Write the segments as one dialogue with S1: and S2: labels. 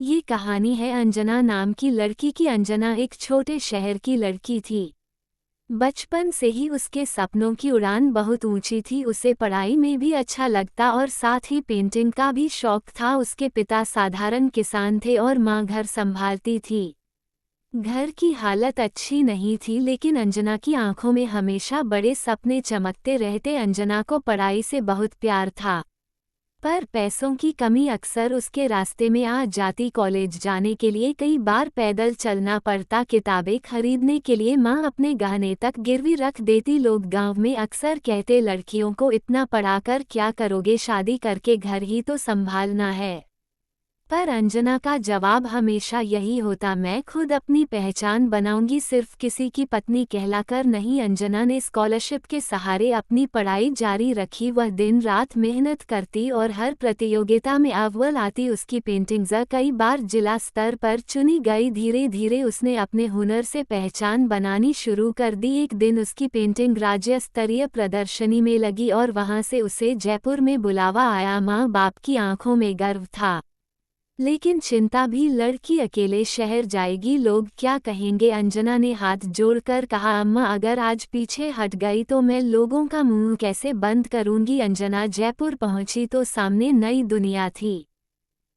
S1: ये कहानी है अंजना नाम की लड़की की। अंजना एक छोटे शहर की लड़की थी। बचपन से ही उसके सपनों की उड़ान बहुत ऊंची थी। उसे पढ़ाई में भी अच्छा लगता और साथ ही पेंटिंग का भी शौक था। उसके पिता साधारण किसान थे और माँ घर संभालती थी। घर की हालत अच्छी नहीं थी, लेकिन अंजना की आंखों में हमेशा बड़े सपने चमकते रहते। अंजना को पढ़ाई से बहुत प्यार था, पर पैसों की कमी अक्सर उसके रास्ते में आ जाती। कॉलेज जाने के लिए कई बार पैदल चलना पड़ता। किताबें खरीदने के लिए माँ अपने गहने तक गिरवी रख देती। लोग गांव में अक्सर कहते, लड़कियों को इतना पढ़ाकर क्या करोगे, शादी करके घर ही तो संभालना है। पर अंजना का जवाब हमेशा यही होता, मैं खुद अपनी पहचान बनाऊंगी, सिर्फ किसी की पत्नी कहलाकर नहीं। अंजना ने स्कॉलरशिप के सहारे अपनी पढ़ाई जारी रखी। वह दिन रात मेहनत करती और हर प्रतियोगिता में अव्वल आती। उसकी पेंटिंग्स कई बार जिला स्तर पर चुनी गई। धीरे धीरे उसने अपने हुनर से पहचान बनानी शुरू कर दी। एक दिन उसकी पेंटिंग राज्य स्तरीय प्रदर्शनी में लगी और वहां से उसे जयपुर में बुलावा आया। माँ बाप की आंखों में गर्व था, लेकिन चिंता भी। लड़की अकेले शहर जाएगी, लोग क्या कहेंगे। अंजना ने हाथ जोड़कर कहा, अम्मा अगर आज पीछे हट गई तो मैं लोगों का मुंह कैसे बंद करूंगी। अंजना जयपुर पहुंची तो सामने नई दुनिया थी।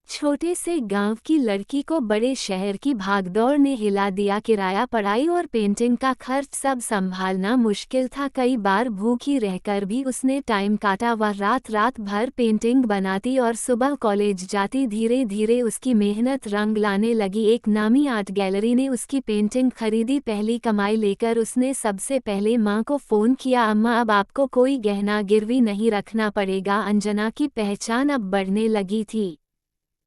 S1: छोटे से गांव की लड़की को बड़े शहर की भागदौड़ ने हिला दिया। किराया, पढ़ाई और पेंटिंग का खर्च सब संभालना मुश्किल था। कई बार भूखी रहकर भी उसने टाइम काटा। वह रात रात भर पेंटिंग बनाती और सुबह कॉलेज जाती। धीरे धीरे उसकी मेहनत रंग लाने लगी। एक नामी आर्ट गैलरी ने उसकी पेंटिंग खरीदी। पहली कमाई लेकर उसने सबसे पहले माँ को फ़ोन किया, अम्मा अब आपको कोई गहना गिरवी नहीं रखना पड़ेगा। अंजना की पहचान अब बढ़ने लगी थी,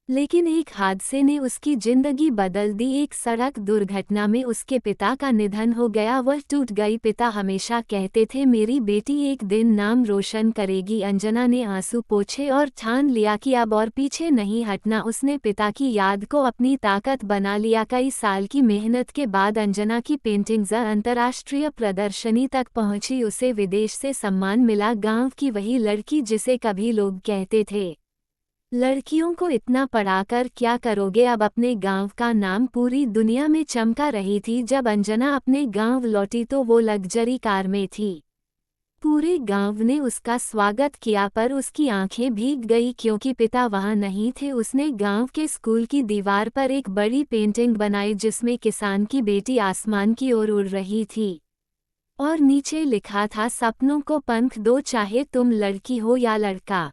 S1: लेकिन एक हादसे ने उसकी जिंदगी बदल दी। एक सड़क दुर्घटना में उसके पिता का निधन हो गया। वह टूट गई। पिता हमेशा कहते थे, मेरी बेटी एक दिन नाम रोशन करेगी। अंजना ने आंसू पोंछे और ठान लिया कि अब और पीछे नहीं हटना। उसने पिता की याद को अपनी ताकत बना लिया। कई साल की मेहनत के बाद अंजना की पेंटिंग्स अंतर्राष्ट्रीय प्रदर्शनी तक पहुंची। उसे विदेश से सम्मान मिला। गांव की वही लड़की जिसे कभी लोग कहते थे, लड़कियों को इतना पढ़ाकर क्या करोगे, अब अपने गांव का नाम पूरी दुनिया में चमका रही थी। जब अंजना अपने गांव लौटी तो वो लग्जरी कार में थी। पूरे गांव ने उसका स्वागत किया, पर उसकी आंखें भीग गई क्योंकि पिता वहां नहीं थे। उसने गांव के स्कूल की दीवार पर एक बड़ी पेंटिंग बनाई जिसमें किसान की बेटी आसमान की ओर उड़ रही थी और नीचे लिखा था, सपनों को पंख दो, चाहे तुम लड़की हो या लड़का।